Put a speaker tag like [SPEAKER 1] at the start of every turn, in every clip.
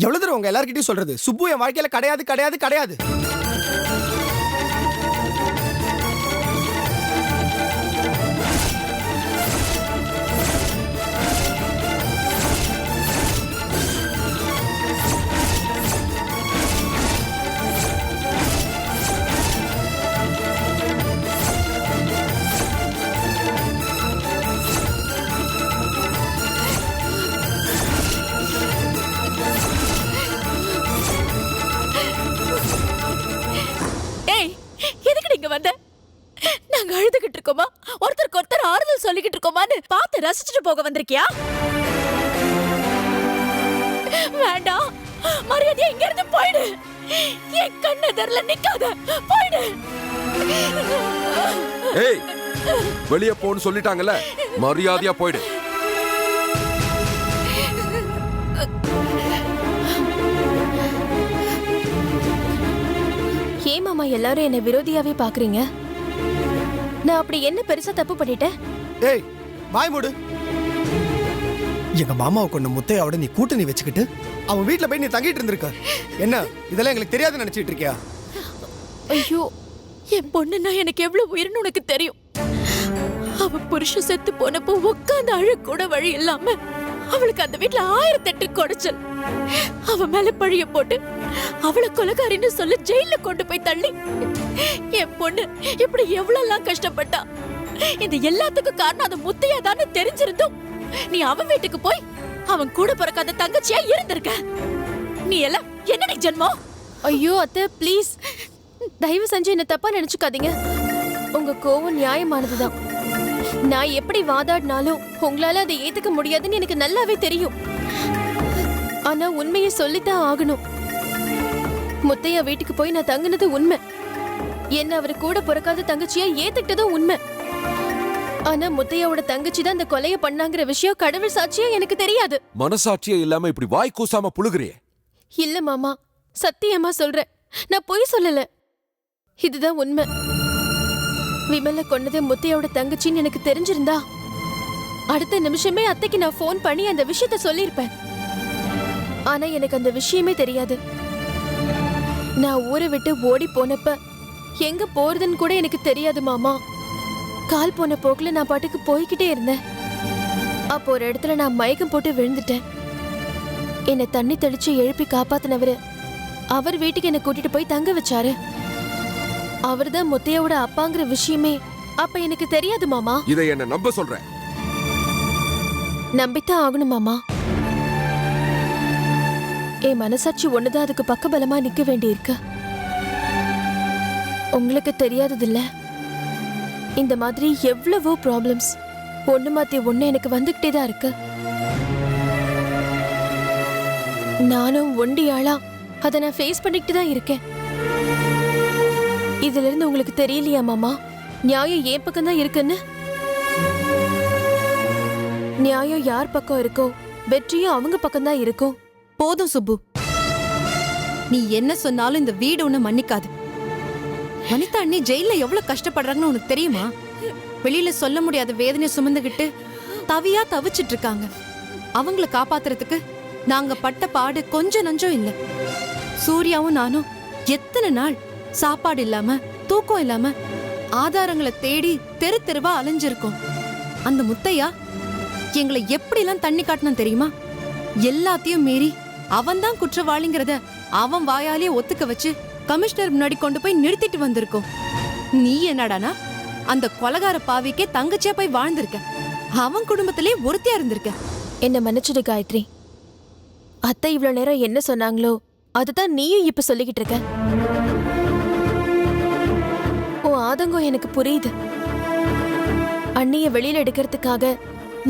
[SPEAKER 1] எவ்வளவு தடவை உங்க எல்லார்கிட்டயும் சொல்றது, சுப்பு என் வாழ்க்கையில கிடையாது கிடையாது கிடையாது.
[SPEAKER 2] நாங்க அழுதுகிட்டு இருக்கோமா, ஒருத்தருக்கு ஒருத்தர் ஆறுதல் சொல்லிக்கிட்டு இருக்கோமான்னு பார்த்து ரசிச்சுட்டு போக வந்திருக்கியா? வேண்டாம், மரியாதையா இங்க இருந்து போயிடு. என் கண்ணெதிரில நிக்காத, போயிடு.
[SPEAKER 3] ஏய், வெளிய போன்னு சொல்லிட்டாங்கல்ல, மரியாதையா போயிடு.
[SPEAKER 2] ஏன் மாமா எல்லாரும் என்ன விரோதியாவே பாக்குறீங்க? நான் அப்படி என்ன பெருசா தப்பு பண்ணிட்டேன்?
[SPEAKER 1] ஏய், வாய் மூடு. எங்க மாமாவை கொண்ட முத்தையோட நீ கூட்டணி வச்சுக்கிட்டு அவன் வீட்டுல போய் நீ தங்கிட்டு இருந்திருக்க. என்ன இதெல்லாம் எங்களுக்கு தெரியாதுன்னு நினைச்சிட்டு இருக்கியா?
[SPEAKER 2] ஐயோ, என் பொண்ணுன்னா எனக்கு எவ்வளவு உயிர்னு உனக்கு தெரியும். அவ புருஷன் செத்து போனப்போ உட்காந்து அழ கூட வழி இல்லாம அவளுக்கு அந்த வீட்டுல 1008 குடைச்சல். அவ மேல பழிய போட்டு அவளை கொலைகாரின்னு சொல்லி ஜெயில கொண்டு போய் தள்ளி என் பொண்ணு இப்படி எவ்வளவு கஷ்டப்பட்டா. இந்த எல்லாத்துக்கும் காரணம் அந்த முத்தையா தானே தெரிஞ்சிருந்தும் நீ அவன் வீட்டுக்கு போய் அவன் கூட பிறக்காத தங்கச்சியா இருந்திருக்க. நீ எல்லாம் என்னடி ஜென்மம்? ஐயோ அத்தை, ப்ளீஸ் தயவு செஞ்சு என்ன தப்பா நினைச்சுக்காதீங்க. உங்க கோவம் நியாயமானதுதான். நான் எப்படி வாதாடினாலும் உங்களால அதை ஏத்துக்க முடியாதுன்னு எனக்கு நல்லாவே தெரியும். ஆனா உண்மையை சொல்லித்தான் ஆகணும். முத்தையா வீட்டுக்கு போய் நான் தங்குனது உண்மை. என்ன அவரு கூட பிறக்காத தங்கச்சியா ஏத்துக்கிட்டதும் உண்மை. ஆனா முத்தையாவோட தங்கச்சி தான் இந்த கொலைய பண்ணாங்கிற விஷயம் கடவுள் சாட்சியா எனக்கு தெரியாது.
[SPEAKER 3] மனசாட்சியே இல்லாம இப்படி வாய் கூசாம புழுகுறியே.
[SPEAKER 2] இல்ல மாமா, சத்தியமா சொல்றேன், நான் பொய் சொல்லல. இதுதான் உண்மை. விமலை கொன்னது முத்தையோட தங்கச்சின்னு எனக்கு தெரிஞ்சிருந்தா அடுத்த நிமிஷமே அத்தைக்கு நான் போன் பண்ணி அந்த விஷயத்த சொல்லிருப்பேன். ஆனா எனக்கு அந்த விஷயமே தெரியாது. நான் ஊரை விட்டு ஓடி போனப்ப எங்க போறதுன்னு கூட எனக்கு தெரியாது மாமா. கால் போன போக்குல நான் பாட்டுக்கு போய்கிட்டே இருந்தேன். அப்போ ஒரு இடத்துல நான் மயக்கம் போட்டு விழுந்துட்டேன். என்னை தண்ணி தெளிச்சு எழுப்பி காப்பாத்தினவரு அவர் வீட்டுக்கு என்னை கூட்டிட்டு போய் தங்க வச்சாரு. அவர்தான் முத்தையோட அப்பாங்கிற விஷயமே அப்ப எனக்கு தெரியாது மாமா.
[SPEAKER 3] இதை என்ன நம்ப சொல்ற?
[SPEAKER 2] நம்பித்தான் ஆகணும் மாமா. என் மனசாட்சி ஒண்ணுதான் அதுக்கு பக்கபலமா நிக்க வேண்டி இருக்கு. உங்களுக்கு தெரியாததில்ல, இந்த மாதிரி எவ்வளவோ ப்ராப்ளம்ஸ் ஒண்ணு மாத்தி ஒண்ணு எனக்கு வந்துகிட்டே தான் இருக்கு. நானும் ஒண்டியாளா அதை நான் ஃபேஸ் பண்ணிக்கிட்டு தான் இருக்கேன். இதுல இருந்து உங்களுக்கு தெரியலையா மாமா, நியாயம் ஏன் பக்கம் தான் இருக்குன்னு? நியாயம் யார் பக்கம் இருக்கோ வெற்றியும் அவங்க பக்கம் தான் இருக்கும்.
[SPEAKER 4] போதும் சுப்பு, நீ என்ன சொன்னாலும் இந்த வீடு உன்னை மன்னிக்காது. வனிதா அண்ணி ஜெயில எவ்வளவு கஷ்டப்படுறாங்கன்னு உனக்கு தெரியுமா? வெளியில சொல்ல முடியாத வேதனையை சுமந்துகிட்டு தவியா தவிச்சிட்டு இருக்காங்க. அவங்கள காப்பாத்துறதுக்கு நாங்க பட்ட பாடு கொஞ்சம் நஞ்சம் இல்ல. சூர்யாவும் நானும் எத்தனை நாள் சாப்பாடு இல்லாம தூக்கம் இல்லாம ஆதாரங்களை தேடி தெரு தெருவா அலைஞ்சிருக்கோம். அந்த முத்தையா எங்களை எப்படி எல்லாம் தண்ணி காட்டினான் தெரியுமா? எல்லாத்தையும் மீறி அவன் தான் குற்றவாளிங்கிறத அவன் வாயாலேயே ஒத்துக்க வச்சு கமிஷனர் முன்னாடி கொண்டு போய் நிறுத்திட்டு வந்திருக்கோம். நீ என்னடானா அந்த கொலகார பாவிக்கே தங்கச்சியா போய் வாழ்ந்திருக்க. அவன் குடும்பத்திலே ஒருத்தியா இருந்திருக்க.
[SPEAKER 2] என்ன மன்னிச்சிடு காயத்ரி. அத்தை இவ்வளவு நேரம் என்ன சொன்னாங்களோ அதுதான் நீயும் இப்ப சொல்லிக்கிட்டு இருக்க. உன் ஆதங்கம் எனக்கு புரியுது. அண்ணிய வெளியில எடுக்கிறதுக்காக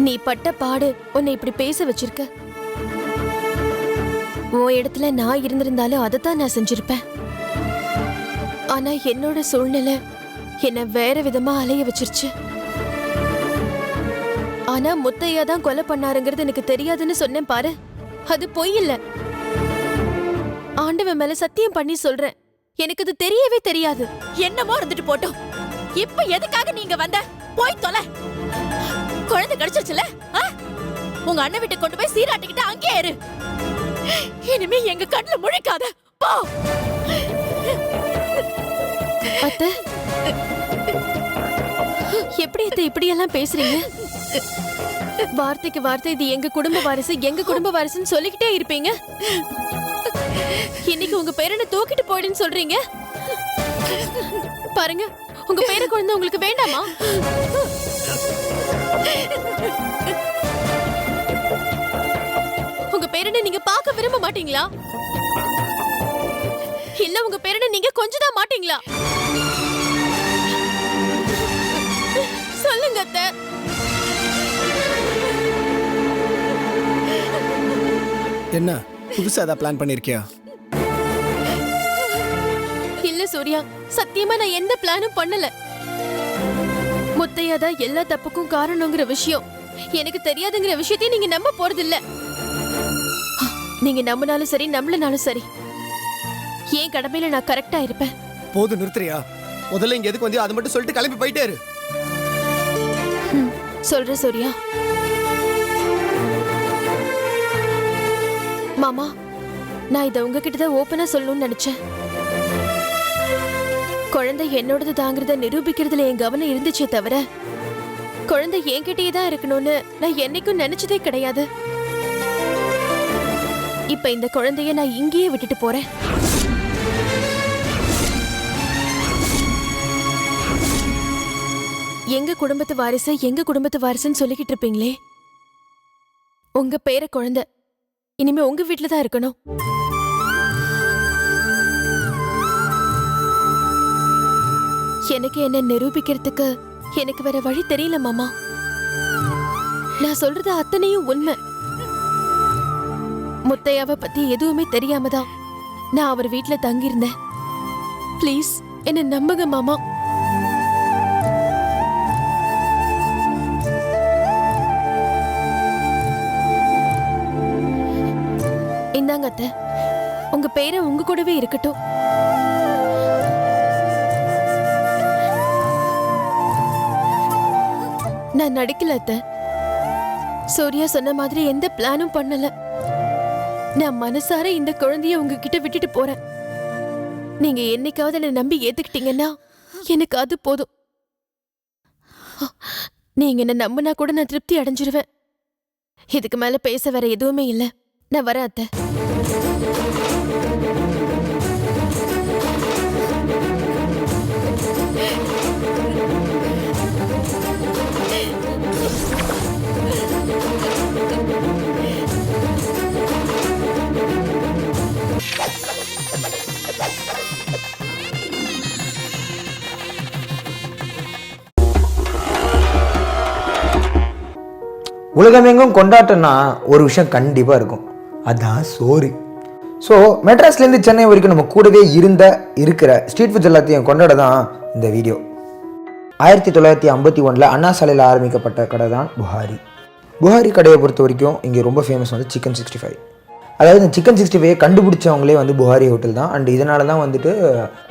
[SPEAKER 2] நீ பட்ட பாடு உன்னை இப்படி பேச வச்சிருக்க. உன் இடத்துல நான் இருந்திருந்தாலும் அதைத்தான் நான் செஞ்சிருப்பேன். ஆனா என்னோட சூழ்நிலை என்ன வேற விதமா அலைய வச்சிருச்சு. ஆனா முத்தையா தான் கொலை பண்ணாருங்கிறது எனக்கு தெரியாதுன்னு சொன்னேன் பாரு, அது பொய் இல்ல. ஆண்டவன் மேல சத்தியம் பண்ணி சொல்றேன், எனக்கு அது தெரியவே தெரியாது. என்னமோ இருந்துட்டு போட்டோம். இப்ப எதுக்காக நீங்க வந்த? போய் தொலை. குழந்தை கிடைச்சிருச்சுல, உங்க அண்ணன் வீட்டுக்கு கொண்டு போய் சீராட்டிக்கிட்டு அங்கே இரு. இனிமே எங்க கண்ணுல முழிக்காத போ.
[SPEAKER 5] அத்தை, எப்படி அத்தை இப்படி எல்லாம் பேசுறீங்க? வார்த்தைக்கு வார்த்தை இது எங்க குடும்ப வாரிசு, எங்க குடும்ப வாரிசுன்னு சொல்லிக்கிட்டே இருப்பீங்க. இன்னைக்கு உங்க பேரனை தூக்கிட்டு போயிடுன்னு சொல்றீங்க. பாருங்க, உங்க பேர குழந்தை உங்களுக்கு வேண்டாமா? உங்க பேரனை நீங்க பார்க்க விரும்ப மாட்டீங்களா? இல்ல உங்க பேரனை நீங்க கொஞ்சதான் மாட்டீங்களா? சொல்லுங்க அத்தை.
[SPEAKER 1] என்ன புதுசா ஏதாவது பிளான் பண்ணிருக்கியா?
[SPEAKER 5] இல்ல சூர்யா, சத்தியமா நான் எந்த பிளானும் பண்ணல. முத்தையா தான் எல்லா தப்புக்கும் காரணங்கிற விஷயம் எனக்கு தெரியாதுங்கிற விஷயத்தையும் நீங்க நம்ப போறது இல்ல. நீங்க நம்பினாலும் சரி நம்பலனாலும் சரி, ஏன் கடமையில நான் கரெக்டா இருப்பேன்.
[SPEAKER 1] போதும் நிறுத்துறியா? முதல்ல இங்க எதுக்கு வந்து அதை மட்டும் சொல்லிட்டு கிளம்பி போயிட்டே இரு.
[SPEAKER 5] சொல்ற சூர்யா. மாமா, நான் இதை உங்ககிட்ட தான் ஓப்பனா சொல்லணும்னு நினைச்சேன். குழந்தை என்னோடது தாங்கிறத நிரூபிக்கிறதுல என் கவனம் இருந்துச்சே தவிர குழந்தை என்கிட்டயே தான் இருக்கணும்னு நான் என்னைக்கும் நினைச்சதே கிடையாது. இப்ப இந்த குழந்தைய நான் இங்கேயே விட்டுட்டு போறேன். எங்க குடும்பத்து வாரிசு எங்க குடும்பத்து வாரிசுன்னு சொல்லிக்கிட்டு இருப்பீங்களே, உங்க பேர குழந்தை இனிமே உங்க வீட்டுல தான் இருக்கணும். எனக்கு என்ன நிரூபிக்கிறதுக்கு எனக்கு வேற வழி தெரியல மாமா. நான் சொல்றது அத்தனையும் உண்மை. முத்தையாவை பத்தி எதுவுமே தெரியாம தான் நான் அவர் வீட்டுல தங்கியிருந்தேன். ப்ளீஸ் என்ன நம்புங்க மாமா. இந்தாங்க அத்தை, உங்க பேரை உங்க கூடவே இருக்கட்டும். நான் நடிக்கல அத்தை. சூர்யா சொன்ன மாதிரி எந்த பிளானும் பண்ணல. நான் மனசார இந்த குழந்தைய உங்ககிட்ட விட்டுட்டு போறேன். நீங்க என்னைக்காவது என்ன நம்பி ஏத்துக்கிட்டீங்கன்னா எனக்கு அது போதும். நீங்க என்ன நம்பினா கூட நான் திருப்தி அடைஞ்சிருவேன். இதுக்கு மேல பேச வேற எதுவுமே இல்ல. நான் வரேன் அத்தை.
[SPEAKER 6] உலகமெங்கும் கொண்டாட்டம்னா ஒரு விஷயம் கண்டிப்பாக இருக்கும், அதான் சோறு. ஸோ மெட்ராஸ்லேருந்து சென்னை வரைக்கும் நம்ம கூடவே இருக்கிற ஸ்ட்ரீட் ஃபுட்ஸ் எல்லாத்தையும் கொண்டாட தான் இந்த வீடியோ. 1951 அண்ணா சாலையில் ஆரம்பிக்கப்பட்ட கடை தான் புகாரி. புகாரி கடையை பொறுத்த வரைக்கும் இங்கே ரொம்ப ஃபேமஸ் வந்து சிக்கன் 65. அதாவது இந்த சிக்கன் 65 கண்டுபிடிச்சவங்களே வந்து புகாரி ஹோட்டல் தான். அண்ட் இதனால தான் வந்துட்டு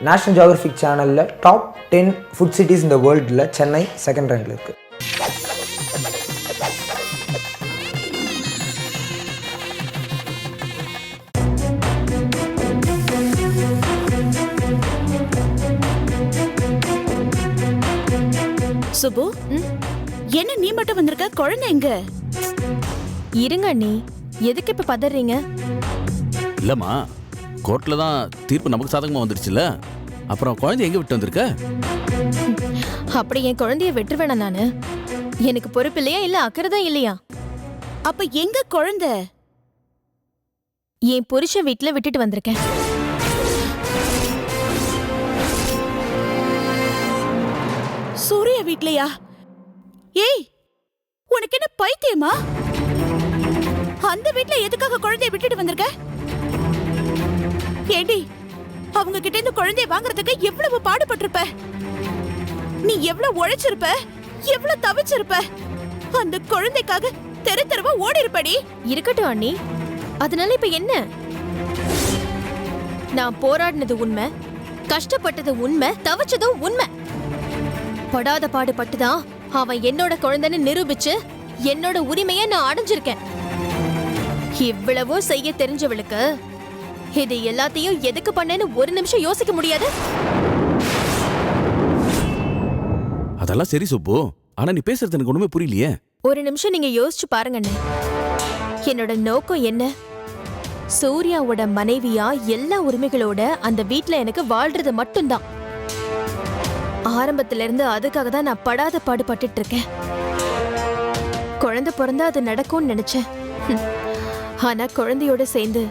[SPEAKER 6] நேஷனல் ஜியோகிராஃபிக் சேனலில் டாப் 10 ஃபுட் சிட்டிஸ் இந்த வேர்ல்டில் சென்னை செகண்ட் ரேங்கில் இருக்குது.
[SPEAKER 2] சுபு, என்ன நீ மட்டும் வந்திருக்க? குழந்தை எங்க?
[SPEAKER 5] இருங்க அண்ணி, எதுக்கு இப்ப பதறீங்க?
[SPEAKER 7] இல்லம்மா, கோர்ட்ல தான் தீர்ப்பு நமக்கு சாதகமா வந்துடுச்சுல, அப்புறம் குழந்தை எங்க விட்டு வந்திருக்க?
[SPEAKER 5] அப்படி என் குழந்தைய விட்டுருவேனா நானு? எனக்கு பொறுப்பு இல்லையா, இல்ல அக்கறைதான் இல்லையா?
[SPEAKER 2] அப்ப எங்க குழந்தை?
[SPEAKER 5] என் புருஷன் வீட்டுல விட்டுட்டு வந்திருக்கேன்.
[SPEAKER 2] சூர்யா வீட்லயா? ஏய், உனக்கு என்ன பைத்தியமா? அந்த வீட்ல எதுக்காக குழந்தைய விட்டுட்டு வந்திருக்க? ஏடி, அவங்க கிட்ட இருந்து குழந்தைய வாங்குறதுக்கு எவ்வளவு பாடுபட்டிருப்ப? நீ எவ்வளவு உழைச்சிருப்ப, எவ்வளவு தவிச்சிருப்ப? அந்த குழந்தைக்காக தெரு தெருவா ஓடி இருப்படி.
[SPEAKER 5] இருக்கட்டும் அண்ணி, அதனால இப்ப என்ன? நான் போராடினது உண்மை, கஷ்டப்பட்டது உண்மை, தவிச்சதும் உண்மை. படாத பாடுபட்டுதான் அவன் என்னோட குழந்தைன்னு நிரூபிச்சு என்னோட உரிமையை நான் அடைஞ்சிருக்கேன். இவ்வளவோ செய்ய தெரிஞ்சவளுக்கு இது எல்லாத்தையும் எதுக்கு பண்ணேன்னு ஒரு நிமிஷம் யோசிக்க முடியாது.
[SPEAKER 7] அதெல்லாம் சரி சுப்பு, ஆனா நீ பேசுறது எனக்கு ஒண்ணுமே புரியலையே.
[SPEAKER 5] ஒரு நிமிஷம் நீங்க யோசிச்சு பாருங்கண்ணே. என்னோட நோக்கம் என்ன? சூர்யாவோட மனைவியா எல்லா உரிமைகளோட அந்த வீட்ல எனக்கு வாழ்றது மட்டும்தான். ஆரம்பத்துல இருந்து அதுக்காக தான் நான் படாத பாடுபட்டுட்டு இருக்கேன். குழந்தை பிறந்தா அது நடக்கும்னு நினைச்சேன். ஆனா குழந்தையோட சேர்ந்து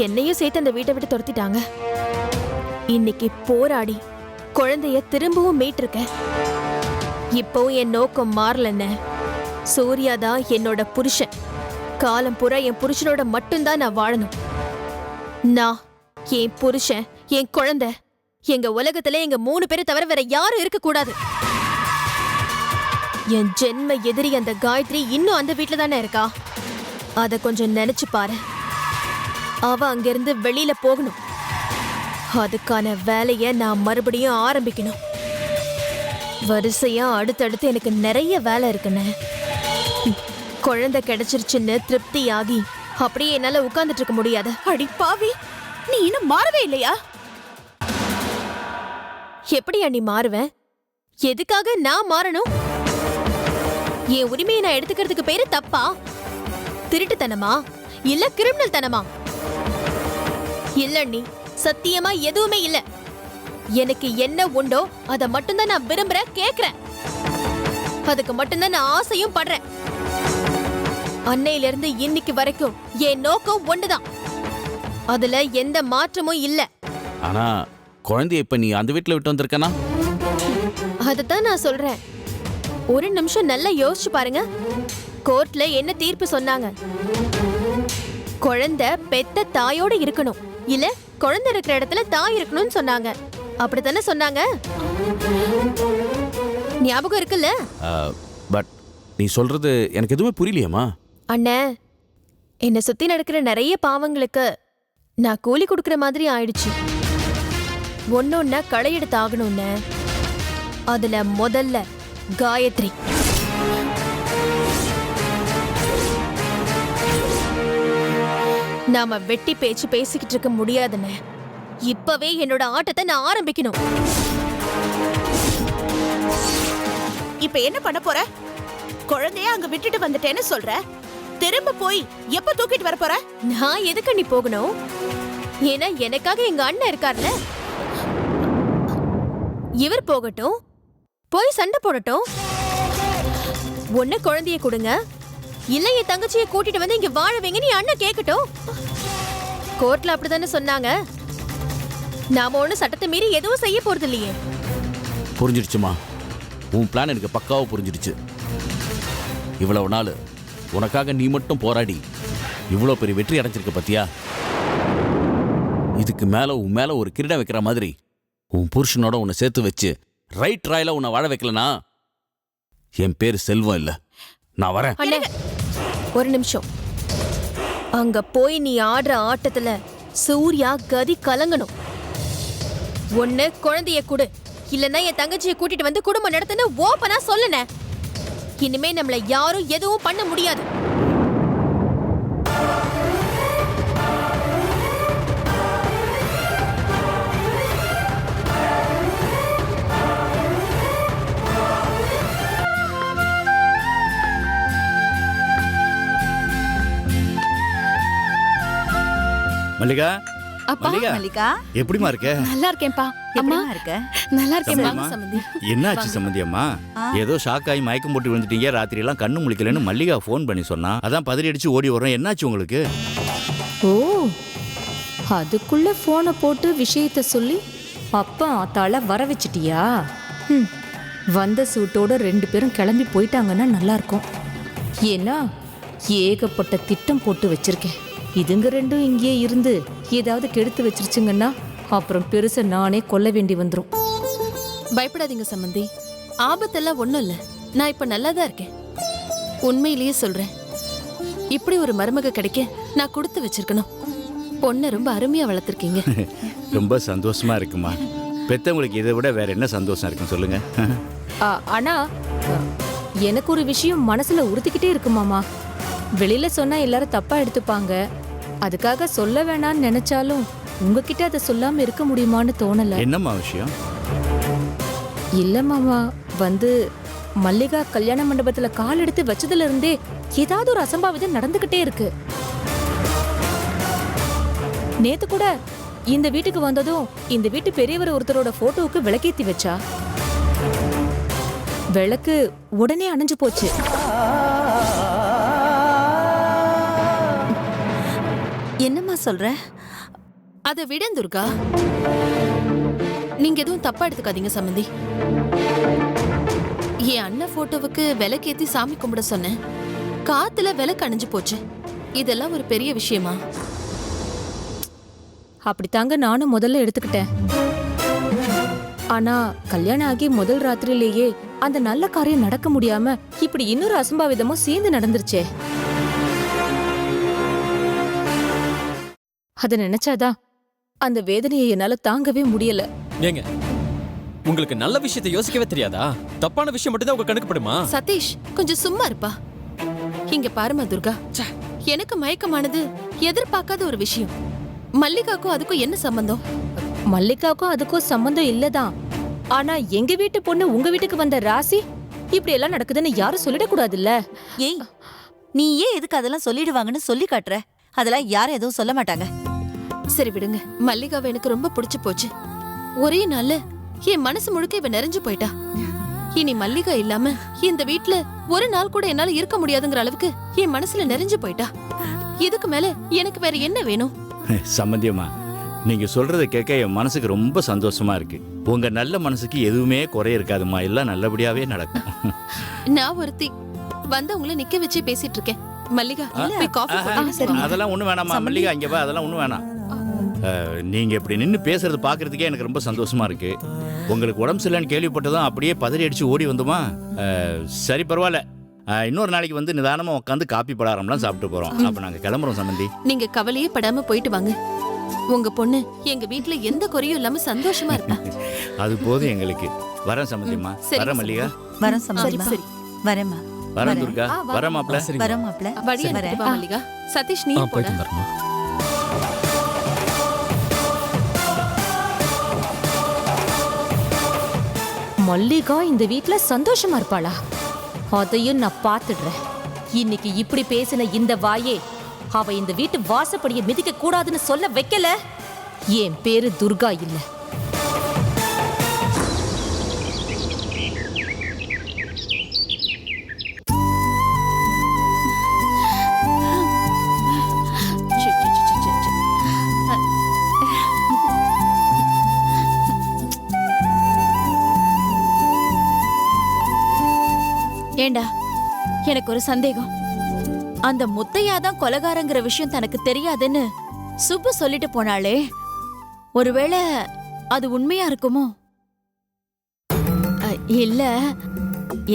[SPEAKER 5] என்னையும் சேர்த்து அந்த வீட்டை விட்டு துரத்திட்டாங்க. இன்னைக்கு போராடி குழந்தைய திரும்பவும் மீட்டிருக்கேன். இப்போவும் என் நோக்கம் மாறலன்னு. சூர்யா தான் என்னோட புருஷன். காலம் பூரா என் புருஷனோட மட்டும்தான் நான் வாழணும். நான், என் புருஷன், என் குழந்தை, எங்க உலகத்துல எங்க 3 பேரை தவிர வேற யாரும் இருக்க கூடாது. என் ஜென்ம எதிரி அந்த காயத்ரி இன்னும் அந்த வீட்டுல தானே இருக்கா. அத கொஞ்சம் நினைச்சு பாரு. அவ அங்கிருந்து வெளியில போகணும். அதுக்கான வேலைய நான் மறுபடியும் ஆரம்பிக்கணும். வரிசையா அடுத்தடுத்து எனக்கு நிறைய வேலை இருக்குன்னு. குழந்தை கிடைச்சிருச்சுன்னு திருப்தியாகி அப்படியே என்னால உட்கார்ந்துட்டு இருக்க முடியாது.
[SPEAKER 2] அடி பாவி, நீ இன்னும் மாறவே இல்லையா?
[SPEAKER 5] எப்படியா நீ மாறுவேன்? எதுக்காக நான் மாறணும்? என் உரிமையை நான் எடுத்துக்கிறதுக்கு பேரு தப்பா? திருட்டுத்தனமா இல்ல கிரிமினல் தனமா? இல்ல நீ, சத்தியமா எதுவுமே இல்ல. எனக்கு என்ன உண்டோ அதை மட்டும்தான் நான் விரும்புறேன், கேக்குறேன். அதுக்கு மட்டும்தான் நான் ஆசையும் படுறேன். அன்னையில இருந்து இன்னைக்கு வரைக்கும் என் நோக்கம் ஒண்ணுதான். அதுல எந்த மாற்றமும் இல்ல.
[SPEAKER 7] ஆனா குழந்தைய இப்ப நீ அந்த வீட்டுல விட்டு வந்திருக்கனா?
[SPEAKER 5] அதத்தான் நான் சொல்றேன். ஒரு நிமிஷம் நல்லா யோசிச்சு பாருங்க. கோர்ட்ல என்ன தீர்ப்பு சொன்னாங்க? குழந்தை பெத்த தாயோட இருக்கணும், இல்ல குழந்தை இருக்கிற இடத்துல தாய் இருக்கணும்னு சொன்னாங்க. அப்படித்தானே சொன்னாங்க? ஞாபகம் இருக்குல்ல?
[SPEAKER 7] பட் நீ சொல்றது எனக்கு எதுவுமே புரியலையேம்மா.
[SPEAKER 5] அண்ணே, என்னை சுத்தி நடக்கிற நிறைய பாவங்களுக்கு நான் கூலி கொடுக்கிற மாதிரி ஆயிடுச்சு. ஒன்னொன்னா களையெடுத்து ஆகணும்னு. அதுல முதல்ல காயத்ரி. நாம வெட்டி பேச்சு பேசிக்கிட்டு இருக்க முடியாதுன்னு. இப்பவே என்னோட ஆட்டத்தை நான் ஆரம்பிக்கணும்.
[SPEAKER 2] இப்ப என்ன பண்ண போற? குழந்தைய அங்க விட்டுட்டு வந்துட்டேன்னு சொல்ற, திரும்ப போய் எப்ப தூக்கிட்டு வர போற?
[SPEAKER 5] நான் எதுக்கு நீ போகணும்? ஏன்னா எனக்காக எங்க அண்ணன் இருக்கார்ல. இவர் போகட்டும், போய் சண்டை போடட்டும். ஒண்ணு குழந்தைய கொடுங்க, இல்ல என் தங்கச்சியை கூட்டிட்டு வந்து இங்க வாழ வைங்கன்னு என் அண்ணன் கேட்கட்டும். கோர்ட்ல அப்படித்தானே சொன்னாங்க. நாம ஒண்ணு சட்டத்தை மீறி எதுவும் செய்ய போறது இல்லையே.
[SPEAKER 7] புரிஞ்சிடுச்சுமா, உன் பிளான் எனக்கு பக்காவா புரிஞ்சிடுச்சு. இவ்வளவு நாள் உனக்காக நீ மட்டும் போராடி இவ்வளவு பெரிய வெற்றி அடைஞ்சிருக்க பத்தியா? இதுக்கு மேல உன் மேல ஒரு கிரீடம் வைக்கிற மாதிரி உன் புருஷனோட உன்னை சேர்த்து வச்சு ரைட் ராயில உன்னை வாழ வைக்கலனா என் பேரு செல்வம் இல்ல. நான் வரேன்.
[SPEAKER 5] அண்ணே, ஒரு நிமிஷம். அங்க போய் நீ ஆடுற ஆட்டத்துல சூர்யா கதி கலங்கணும். ஒண்ணு குழந்தைய கொடு, இல்லன்னா என் தங்கச்சியை கூட்டிட்டு வந்து குடும்பம் நடத்துன்னு ஓப்பனா சொல்லுன. இனிமே நம்மள யாரும் எதுவும் பண்ண முடியாது.
[SPEAKER 8] மல்லிகா,
[SPEAKER 2] அப்பா,
[SPEAKER 8] மல்லிகா,
[SPEAKER 2] மல்லிகா
[SPEAKER 8] எப்படிமா இருக்க?
[SPEAKER 2] நல்லா இருக்கேன்ப்பா. அம்மா இருக்க? நல்லா இருக்கேன் சம்பந்தி.
[SPEAKER 8] என்ன ஆச்சு சம்பந்தி அம்மா? ஏதோ ஷாக் ஆகி மயக்கம் போட்டு விழுந்துட்டீங்க, ராத்திரி எல்லாம் கண்ணு முழிக்கலன்னு மல்லிகா ஃபோன் பண்ணி சொன்னா. அதான் பதறி அடிச்சு ஓடி வரோம். என்னாச்சு உங்களுக்கு?
[SPEAKER 9] ஓ, அதுக்குள்ள போனை போட்டு விஷயத்த சொல்லி அப்பா ஆத்தால வர வச்சிட்டியா? வந்த சூட்டோட 2 பேரும் கிளம்பி போயிட்டாங்கன்னா நல்லா இருக்கும். ஏன்னா ஏகப்பட்ட திட்டம் போட்டு வச்சிருக்கேன். இதுங்க 2 இங்கேயே இருந்து ஏதாவது கெடுத்து வச்சிருச்சுங்கன்னா அப்புறம் பெருசா நானே கொல்ல வேண்டி வந்துடும்.
[SPEAKER 2] பயப்படாதீங்க சம்பந்தி, ஆபத்தெல்லாம் ஒண்ணும் இல்ல. நான் இப்ப நல்லாதான் இருக்கேன். உண்மையிலேயே சொல்றேன், இப்படி ஒரு மருமக கிடைக்க நான் கொடுத்து வச்சிருக்கணும். பொண்ணை ரொம்ப அருமையா வளர்த்திருக்கீங்க.
[SPEAKER 8] ரொம்ப சந்தோஷமா இருக்குமா. பெத்தவங்களுக்கு இதை விட வேற என்ன சந்தோஷம் இருக்கும் சொல்லுங்க.
[SPEAKER 9] ஆனா எனக்கு ஒரு விஷயம் மனசுல உறுத்திக்கிட்டே இருக்கு மாமா. வெளியில சொன்னா எல்லாரும் தப்பா எடுத்துப்பாங்க. அதுக்காக சொல்ல வேணாம்னு நினைச்சாலும் உங்ககிட்ட அதை சொல்லாம இருக்க முடியுமான்னு தோணல.
[SPEAKER 8] என்னம்மா விஷயம்?
[SPEAKER 9] இல்ல மாமா, மல்லிகா கல்யாண மண்டபத்துல கால் எடுத்து வச்சதுல இருந்தே ஏதாவது ஒரு அசம்பாவிதம் நடந்துகிட்டே இருக்கு. நேத்து கூட இந்த வீட்டுக்கு வந்ததும் இந்த வீட்டு பெரியவர் ஒருத்தரோட போட்டோவுக்கு விளக்கேத்தி வச்சா. விளக்கு உடனே அணைஞ்சு போச்சு.
[SPEAKER 2] என்னம்மா சொல்ற?
[SPEAKER 5] அதை விட துர்கா, நீங்க எதுவும் தப்பா எடுத்துக்காதீங்க சம்பந்தி. என் அண்ணன் போட்டோவுக்கு விளக்கேத்தி சாமி கும்பிட சொன்னேன், காத்துல விளக்கு அணைஞ்சு போச்சு. இதெல்லாம் ஒரு பெரிய விஷயமா?
[SPEAKER 9] அப்படித்தாங்க நானும் முதல்ல எடுத்துக்கிட்டேன். ஆனா கல்யாணம் ஆகி முதல் ராத்திரியிலேயே அந்த நல்ல காரியம் நடக்க முடியாம இப்படி இன்னொரு அசம்பாவிதமும் சேர்ந்து நடந்துருச்சே. அத நினைச்சாதான் அந்த வேதனையை என்னால தாங்கவே முடியல.
[SPEAKER 10] ஏங்க, உங்களுக்கு நல்ல விஷயத்தை யோசிக்கவே தெரியாதா? தப்பான விஷயம் மட்டும் தான் உங்க கணக்கு படுமா?
[SPEAKER 5] சதீஷ், கொஞ்சம் சும்மா இருப்பா. இங்க பாருமா துர்கா, எனக்கு மயக்கமானது எதிர்பார்க்காத ஒரு விஷயம். மல்லிகாக்கும் அதுக்கும் என்ன சம்பந்தம்?
[SPEAKER 9] மல்லிகாவுக்கும் அதுக்கும் சம்பந்தம் இல்லதான். ஆனா எங்க வீட்டு பொண்ணு உங்க வீட்டுக்கு வந்த ராசி இப்படி எல்லாம் நடக்குதுன்னு யாரும் சொல்லிடக்கூடாதுல்ல.
[SPEAKER 2] ஏய், நீ ஏன் எதுக்கு அதெல்லாம் சொல்லிடுவாங்கன்னு சொல்லி காட்டுற? அதெல்லாம் யாரும் எதுவும் சொல்ல மாட்டாங்க.
[SPEAKER 5] சரி விடுங்க. மல்லிகாவை எனக்கு ரொம்ப பிடிச்சு போச்சு. ஒரே நாள்ல என் மனசு முழுக்க இவ நிறைஞ்சு போயிட்டா. இனி மல்லிகா இல்லாம இந்த வீட்ல ஒரு நாள் கூட என்னால இருக்க முடியாதுங்கிற அளவுக்கு என் மனசுல நிறைஞ்சு போயிட்டா. இதுக்கு மேல எனக்கு வேற என்ன வேணும்?
[SPEAKER 8] சம்பந்தியம்மா, நீங்க சொல்றதை கேட்க என் மனசுக்கு ரொம்ப சந்தோஷமா இருக்கு. உங்க நல்ல மனசுக்கு எதுவுமே குறை இருக்காதுமா, எல்லாம் நல்லபடியாவே நடக்கும்.
[SPEAKER 5] நான் ஒருத்தி வந்தவங்கள நிக்க வச்சு பேசிட்டு இருக்கேன். மல்லிகா, போய் காஃபி போடு.
[SPEAKER 8] அதெல்லாம் ஒண்ணு வேணாமா மல்லிகா, இங்க வா. அதெல்லாம் ஒண்ணு வேணாம். நீங்க இப்படி நின்று பேசுறது பாக்குறதுக்கே எனக்கு ரொம்ப சந்தோஷமா இருக்கு. உங்களுக்கு உடம்பு சரியில்லைன்னு கேள்விப்பட்டதும் அப்படியே பதறி அடிச்சு ஓடி வந்தோமா. சரி, பரவாயில்ல. இன்னொரு நாளைக்கு நிதானமா உட்காந்து காப்பி பலகாரம்லாம் சாப்பிட்டு போறோம். அப்ப நாங்க கிளம்புறோம் சம்பந்தி.
[SPEAKER 5] நீங்க கவலையே படாம போயிட்டு வாங்க. உங்க பொண்ணு எங்க வீட்ல எந்த குறையும் இல்லாம சந்தோஷமா இருப்பா.
[SPEAKER 8] அது போதும் எங்களுக்கு. வரேன் சம்பந்தியம்மா. வரேன் மல்லிகா.
[SPEAKER 2] வரேன் சம்பந்தியம்மா. வரேம்மா.
[SPEAKER 8] வரேன் துர்கா. வரேன் மாப்ள.
[SPEAKER 2] வரேன் மாப்ள.
[SPEAKER 5] வழியா எடுத்துட்டு வா மல்லிகா. சதீஷ், நீ போடா.
[SPEAKER 10] போயிட்டு வரமா?
[SPEAKER 9] மல்லிகா இந்த வீட்ல சந்தோஷமா இருப்பாளா? அதையும் நான் பாத்துடுறேன். இன்னைக்கு இப்படி பேசின இந்த வாயே அவ இந்த வீட்டு வாசப்படியை மிதிக்க கூடாதுன்னு சொல்ல வைக்கல. என் பேரு துர்கா இல்ல.
[SPEAKER 2] ஏண்டா, எனக்கு ஒரு சந்தேகம். அந்த முத்தையாதான் கொலைகாரங்கிற விஷயம் தனக்கு தெரியாதுன்னு சுப்பு சொல்லிட்டு போனாளே, ஒருவேளை அது உண்மையா இருக்குமோ? இல்ல,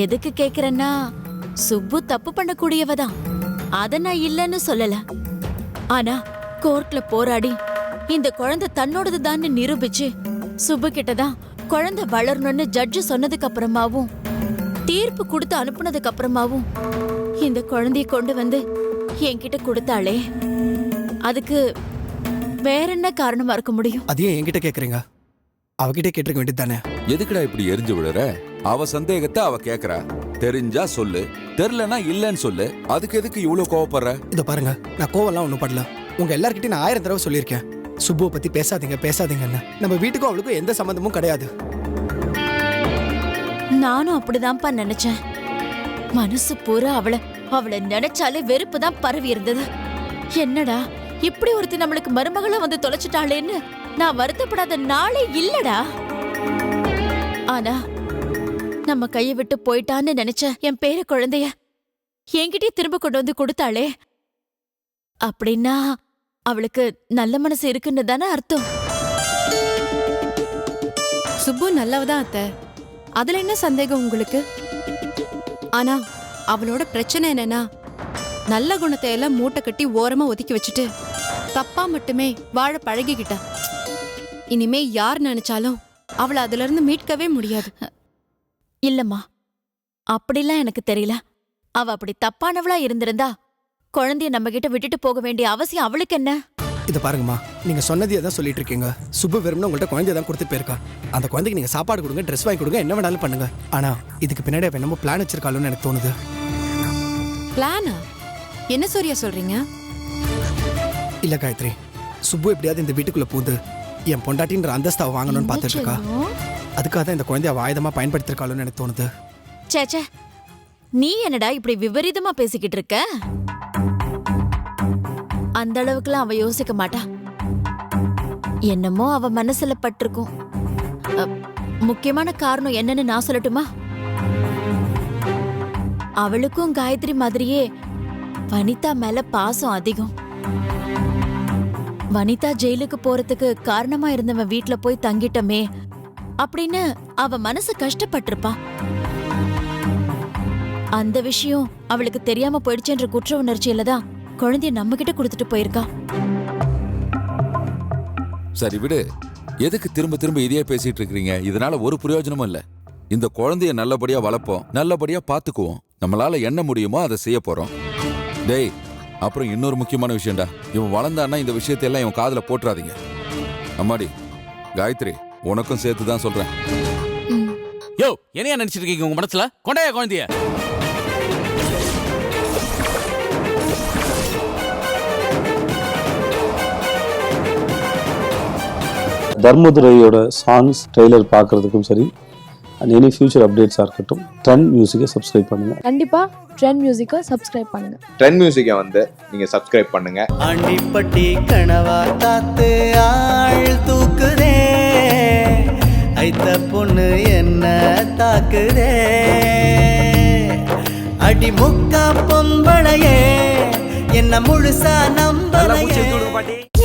[SPEAKER 2] எதுக்கு கேக்குறேன்னா, சுப்பு தப்பு பண்ணக்கூடியவதான், அத நான் இல்லன்னு சொல்லல. ஆனா கோர்ட்ல போராடி இந்த குழந்தை தன்னோடது தான் நிரூபிச்சு சுப்பு கிட்டதான் குழந்தை வளரணும்னு ஜட்ஜு சொன்னதுக்கு அப்புறமாவும் தீர்ப்பு கொடுத்து அனுப்புனதுக்கு அப்புறமாவும் இந்த குழந்தைய கொண்டு வந்து என்கிட்ட கொடுத்தாளே, அதுக்கு வேற என்ன காரணமா இருக்க முடியும்?
[SPEAKER 1] அதையும் என்கிட்ட கேக்குறீங்க? அவகிட்ட கேட்டிருக்க வேண்டியது தானே.
[SPEAKER 3] எதுக்குடா இப்படி எரிஞ்சு விடுற? அவ சந்தேகத்தை அவ கேக்குறா. தெரிஞ்சா சொல்லு, தெரியலனா இல்லன்னு சொல்லு. அதுக்கு எதுக்கு இவ்வளவு கோவப்படுற?
[SPEAKER 1] இத பாருங்க, நான் கோவம்லாம் ஒண்ணும் படல. உங்க எல்லார்கிட்டயும் நான் 1000 தடவை சொல்லியிருக்கேன், சுப்புவை பத்தி பேசாதீங்க பேசாதீங்கன்னு. நம்ம வீட்டுக்கும் அவளுக்கும் எந்த சம்பந்தமும் கிடையாது.
[SPEAKER 2] நானும் அப்படிதான்ப்பா நினைச்சேன். மனசு பூரா அவளை நினைச்சாலே வெறுப்பு தான் பரவி இருந்தது. என்னடா இப்படி ஒருத்தி நம்மளுக்கு மருமகளா வந்து தொலைச்சிட்டாளேன்னு நான் வருத்தப்படாத நாளே இல்லடா. ஆனா நம்ம கையை விட்டு போயிட்டான்னு நினைச்ச என் பேர குழந்தைய என்கிட்டயே திரும்ப கொண்டு வந்து கொடுத்தாளே, அப்படின்னா அவளுக்கு நல்ல மனசு இருக்குன்னு தானே அர்த்தம்.
[SPEAKER 4] சுப்பு நல்லவதான் அத்தை, அதுல என்ன சந்தேகம் உங்களுக்கு? ஆனா அவளோட பிரச்சனை என்னன்னா, நல்ல குணத்தை எல்லாம் மூட்டை கட்டி ஓரமா ஒதுக்கி வச்சுட்டு தப்பா மட்டுமே வாழ பழகிக்கிட்டா. இனிமே யார் நினைச்சாலும் அவளை அதுல இருந்து மீட்கவே முடியாது.
[SPEAKER 2] இல்லம்மா, அப்படிலாம் எனக்கு தெரியல. அவ அப்படி தப்பானவளா இருந்திருந்தா குழந்தைய நம்ம கிட்ட விட்டுட்டு போக வேண்டிய அவசியம் அவளுக்கு என்ன?
[SPEAKER 1] இதை பாருங்கம்மா, நீங்க சொன்னதையே தான் சொல்லிட்டு இருக்கீங்க. சுப்பு வெறும்னு உங்கள்கிட்ட குழந்தைய தான் கொடுத்துட்டு போயிருக்கா. அந்த குழந்தைக்கு நீங்க சாப்பாடு கொடுங்க, ட்ரெஸ் வாங்கி கொடுங்க, என்ன வேணாலும் பண்ணுங்க. ஆனா இதுக்கு பின்னாடி அவ என்னமோ பிளான் வச்சிருக்காளுன்னு எனக்கு தோணுது.
[SPEAKER 4] பிளானா? என்ன சூர்யா சொல்றீங்க?
[SPEAKER 1] இல்ல காயத்ரி, சுப்பு எப்படியாவது இந்த வீட்டுக்குள்ள பூந்து என் பொண்டாட்டின்ற அந்தஸ்தை அவ வாங்கணும்னு பார்த்துட்டு இருக்கா. அதுக்காக தான் இந்த குழந்தைய அவ ஆயுதமா பயன்படுத்திருக்காளுன்னு எனக்கு தோணுது.
[SPEAKER 2] சேச்சே, நீ என்னடா இப்படி விபரீதமா பேசிக்கிட்டு இருக்க? அந்த அளவுக்குலாம் அவ யோசிக்க மாட்டா. என்னமோ அவ மனசுல பட்டிருக்கும். முக்கியமான காரணம் என்னன்னு நான் சொல்லட்டுமா? அவளுக்கும் காயத்ரி மாதிரியே வனிதா மேல பாசம் அதிகம். வனிதா ஜெயிலுக்கு போறதுக்கு காரணமா இருந்தவன் வீட்டுல போய் தங்கிட்டமே அப்படின்னு அவ மனசு கஷ்டப்பட்டிருப்பா. அந்த விஷயம் அவளுக்கு தெரியாம போயிடுச்சுன்ற குற்ற உணர்ச்சியில தான் குழந்தைய நம்ம கிட்ட கொடுத்துட்டு போயிருக்கா.
[SPEAKER 3] சரி விடு, எதுக்கு திரும்ப திரும்ப இதையே பேசிட்டு இருக்கீங்க? இதனால ஒரு பிரயோஜனமும் இல்ல. இந்த குழந்தைய நல்லபடியா வளர்ப்போம், நல்லபடியா பாத்துக்குவோம். நம்மளால என்ன முடியுமோ அதை செய்ய போறோம். டேய், அப்புறம் இன்னொரு முக்கியமான விஷயம்டா, இவன் வளர்ந்தான்னா இந்த விஷயத்தை எல்லாம் இவன் காதுல போட்டுறாதீங்க. அம்மாடி காயத்ரி, உனக்கும் சேர்த்து தான் சொல்றேன்.
[SPEAKER 7] யோ, என்னையா நினைச்சிட்டு இருக்கீங்க உங்க மனசுல? கொண்டாயா குழந்தைய.
[SPEAKER 11] தர்மதுரையோட சாங்ஸ் ட்ரெய்லர் பார்க்கறதுக்கும் சரி, அண்ட் எனி ஃபியூச்சர் அப்டேட்ஸாக இருக்கட்டும், ட்ரெண்ட் மியூசிக்கை சப்ஸ்கிரைப் பண்ணுங்க.
[SPEAKER 5] கண்டிப்பா ட்ரெண்ட் மியூசிக்கை சப்ஸ்கிரைப் பண்ணுங்க.
[SPEAKER 12] ட்ரெண்ட் மியூசிக்கை வந்து நீங்க சப்ஸ்கிரைப் பண்ணுங்க.
[SPEAKER 13] ஆண்டிப்பட்டி கனவா காத்து ஆள் தூக்குதே, ஐத்த பொண்ணு என்ன தாக்குதே, அடி முக்கா பொம்பளையே என்ன முழுசா நம்பலையே.